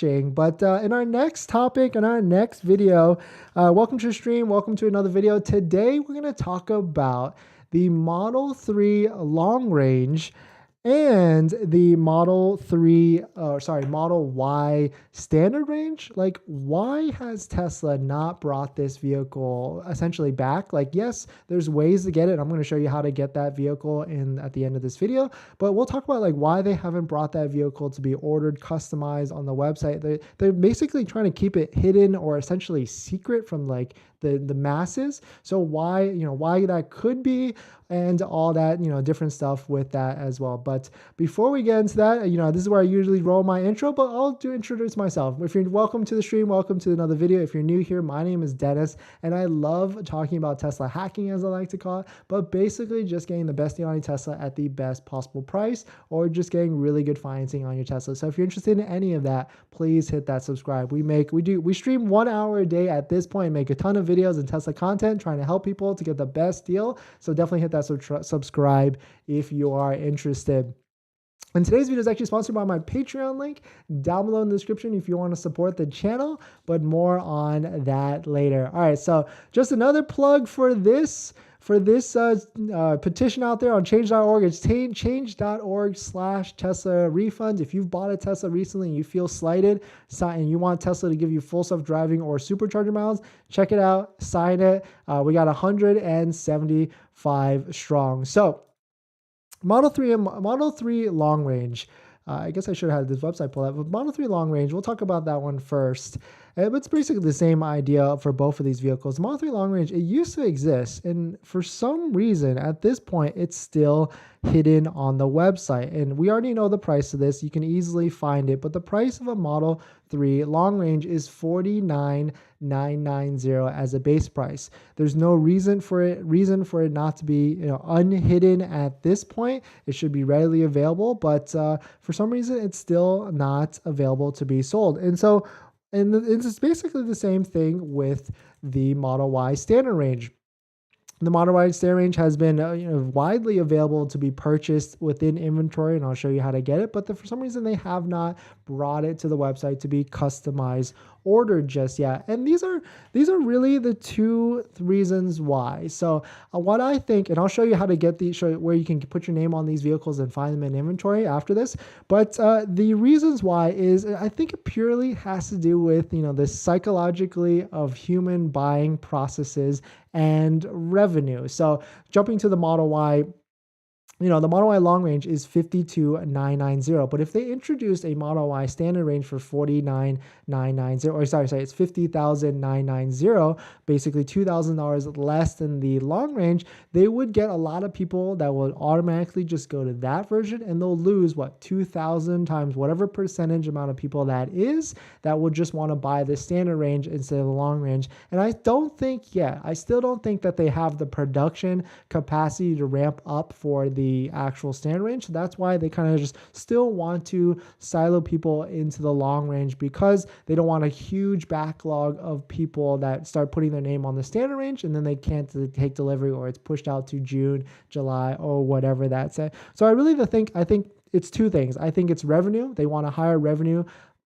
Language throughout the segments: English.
But in our next topic, in our next video, welcome to the stream. Welcome to another video. Today, we're going to talk about the Model 3 long range and the Model Y standard range. Like, why has Tesla not brought this vehicle essentially back? Like, yes, there's ways to get it. I'm going to show you how to get that vehicle at the end of this video, but we'll talk about like why they haven't brought that vehicle to be ordered, customized on the website. They're basically trying to keep it hidden or essentially secret from like the masses. So why that could be, and all that, different stuff with that as well. But before we get into that, this is where I usually roll my intro, but I'll introduce myself. If you're welcome to the stream, welcome to another video. If you're new here, my name is Dennis, and I love talking about Tesla hacking, as I like to call it, but basically just getting the best deal on your Tesla at the best possible price, or just getting really good financing on your Tesla. So if you're interested in any of that, please hit that subscribe. We stream 1 hour a day at this point, make a ton of videos and Tesla content, trying to help people to get the best deal. So definitely hit that subscribe if you are interested. And today's video is actually sponsored by my Patreon link down below in the description if you want to support the channel, but more on that later. All right, so just another plug for this petition out there on change.org. It's change.org/Tesla refunds. If you've bought a Tesla recently and you feel slighted and you want Tesla to give you full self-driving or supercharger miles, check it out, sign it. We got 175 strong. So Model 3 long range. I guess I should have had this website pulled up, but Model 3 long range, we'll talk about that one first. It's basically the same idea for both of these vehicles. Model 3 long range, it used to exist, and for some reason, at this point, it's still hidden on the website. And we already know the price of this. You can easily find it, but the price of a Model 3 long range is $49,990 as a base price. There's no reason for it not to be unhidden at this point. It should be readily available, but for some reason, it's still not available to be sold. And it's basically the same thing with the Model Y standard range. The Model Y standard range has been widely available to be purchased within inventory, and I'll show you how to get it. But for some reason, they have not brought it to the website to be customized, ordered just yet. And these are really the two reasons why. So what I think, and I'll show you how to get show you where you can put your name on these vehicles and find them in inventory after this. But the reasons why is, I think it purely has to do with the psychologically of human buying processes and revenue. So jumping to the Model Y, the Model Y long range is $52,990, but if they introduced a Model Y standard range for $49,990, or sorry, it's $50,990, basically $2,000 less than the long range, they would get a lot of people that will automatically just go to that version, and they'll lose 2,000 times whatever percentage amount of people that is, that will just want to buy the standard range instead of the long range. And I still don't think that they have the production capacity to ramp up for the actual standard range. So that's why they kind of just still want to silo people into the long range, because they don't want a huge backlog of people that start putting their name on the standard range and then they can't take delivery, or it's pushed out to June, July, or whatever that's it. So I think it's two things. I think it's revenue. They want a higher revenue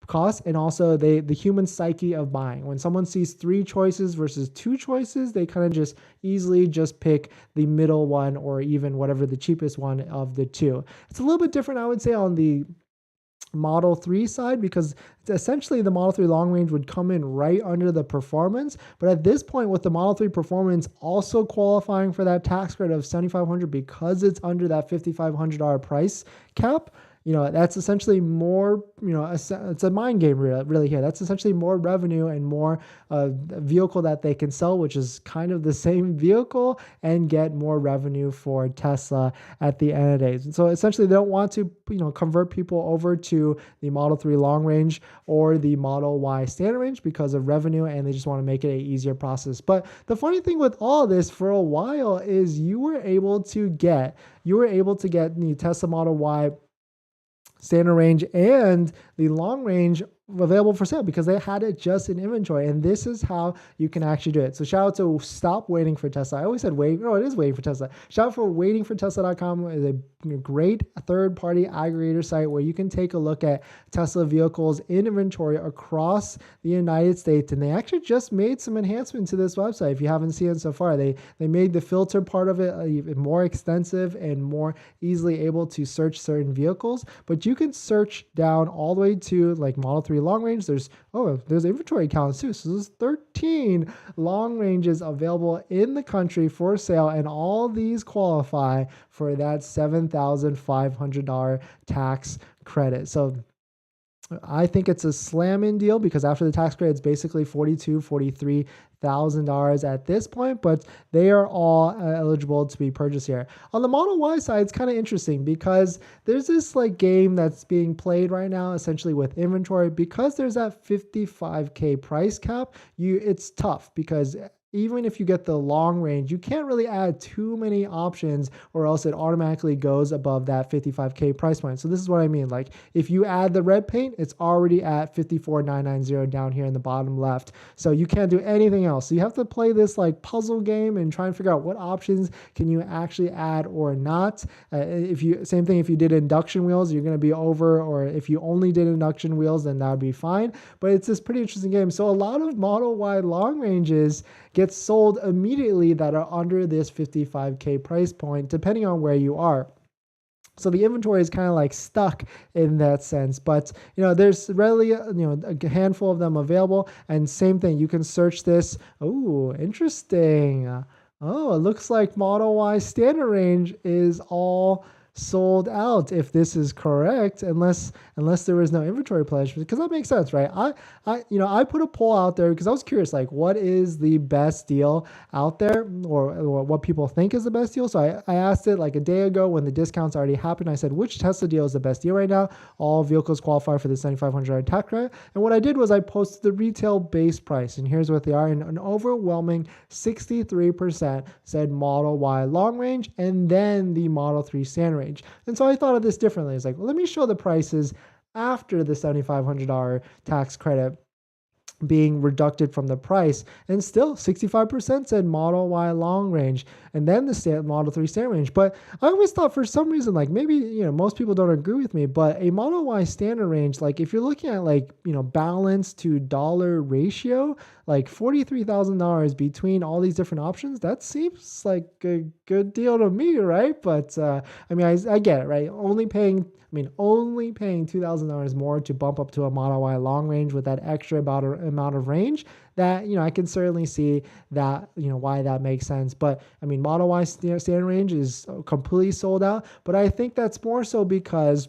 cost, and also the human psyche of buying. When someone sees 3 choices versus 2 choices, they kind of just easily just pick the middle one, or even whatever the cheapest one of the two. It's a little bit different, I would say, on the Model 3 side, because essentially the Model 3 long range would come in right under the performance. But at this point, with the Model 3 performance also qualifying for that tax credit of $7,500, because it's under that $5,500 price cap, that's essentially more, it's a mind game really here. That's essentially more revenue and more vehicle that they can sell, which is kind of the same vehicle, and get more revenue for Tesla at the end of the day. So essentially they don't want to, convert people over to the Model 3 long range or the Model Y standard range because of revenue, and they just want to make it an easier process. But the funny thing with all this for a while is you were able to get the Tesla Model Y standard range and the long range available for sale because they had it just in inventory. And this is how you can actually do it. So shout out to Stop Waiting for Tesla. I always said wait. No, it is Waiting for Tesla. Shout out for waitingfortesla.com. Is a great third-party aggregator site where you can take a look at Tesla vehicles in inventory across the United States. And they actually just made some enhancements to this website. If you haven't seen it so far, they made the filter part of it even more extensive and more easily able to search certain vehicles. But you can search down all the way to like Model 3 long range. There's inventory counts too. So there's 13 long ranges available in the country for sale, and all these qualify for that $7,500 tax credit. So I think it's a slam-in deal because after the tax credit, it's basically $43,000 at this point, but they are all eligible to be purchased here. On the Model Y side, it's kind of interesting because there's this like game that's being played right now, essentially with inventory. Because there's that $55K price cap, it's tough because even if you get the long range, you can't really add too many options or else it automatically goes above that 55K price point. So this is what I mean. Like if you add the red paint, it's already at 54,990 down here in the bottom left. So you can't do anything else. So you have to play this like puzzle game and try and figure out what options can you actually add or not. Same thing if you did induction wheels, you're going to be over, or if you only did induction wheels, then that would be fine. But it's this pretty interesting game. So a lot of Model Y long ranges gets sold immediately that are under this 55K price point, depending on where you are. So the inventory is kind of like stuck in that sense, but there's really a handful of them available. And same thing, you can search this. Oh, interesting. Oh, it looks like Model Y standard range is all sold out, if this is correct, unless there was no inventory pledge, because that makes sense, right? I put a poll out there because I was curious, like, what is the best deal out there, or what people think is the best deal. So I asked it like a day ago when the discounts already happened. I said, which Tesla deal is the best deal right now? All vehicles qualify for the $7,500 tax credit. And what I did was I posted the retail base price, and here's what they are. And an overwhelming 63% said Model Y long range, and then the Model 3 standard range. And so I thought of this differently. It's like, well, let me show the prices after the $7,500 tax credit being reducted from the price, and still 65% said Model Y long range, and then the Model 3 standard range. But I always thought for some reason, like maybe most people don't agree with me, but a Model Y standard range, like if you're looking at like balance to dollar ratio, like $43,000 between all these different options, that seems like a good deal to me, right? But I get it, right? Only paying $2,000 more to bump up to a Model Y long range with that extra amount of range, that I can certainly see that why that makes sense. But Model Y standard range is completely sold out, but I think that's more so because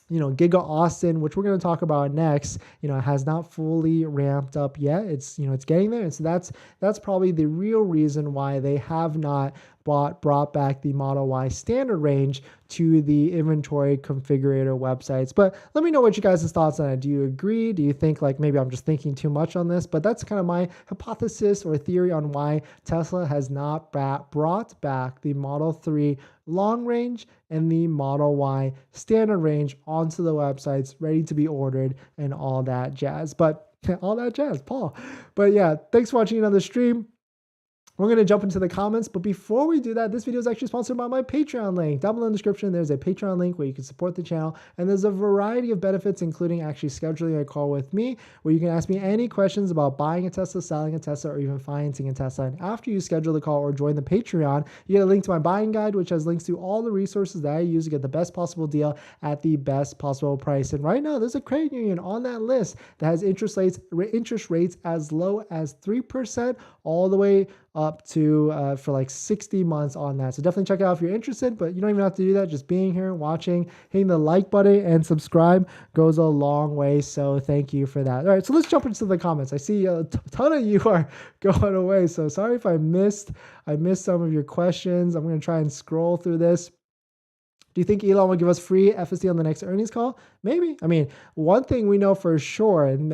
Giga Austin, which we're going to talk about next, has not fully ramped up yet. It's getting there. And so that's probably the real reason why they have not brought back the Model Y standard range to the inventory configurator websites. But let me know what you guys' thoughts on it. Do you agree? Do you think like maybe I'm just thinking too much on this? But that's kind of my hypothesis or theory on why Tesla has not brought back the Model 3 long range and the Model Y standard range onto the websites, ready to be ordered and all that jazz. But all that jazz, Paul. But yeah, thanks for watching another stream. We're going to jump into the comments, but before we do that, this video is actually sponsored by my Patreon link. Down below in the description, there's a Patreon link where you can support the channel, and there's a variety of benefits, including actually scheduling a call with me, where you can ask me any questions about buying a Tesla, selling a Tesla, or even financing a Tesla. And after you schedule the call or join the Patreon, you get a link to my buying guide, which has links to all the resources that I use to get the best possible deal at the best possible price. And right now, there's a credit union on that list that has interest rates as low as 3% all the way up to for like 60 months on that. So definitely check it out if you're interested, but you don't even have to do that. Just being here, watching, hitting the like button and subscribe goes a long way. So thank you for that. All right, so let's jump into the comments. I see a ton of you are going away. So sorry if I missed some of your questions. I'm going to try and scroll through this. Do you think Elon will give us free FSD on the next earnings call? Maybe. One thing we know for sure, and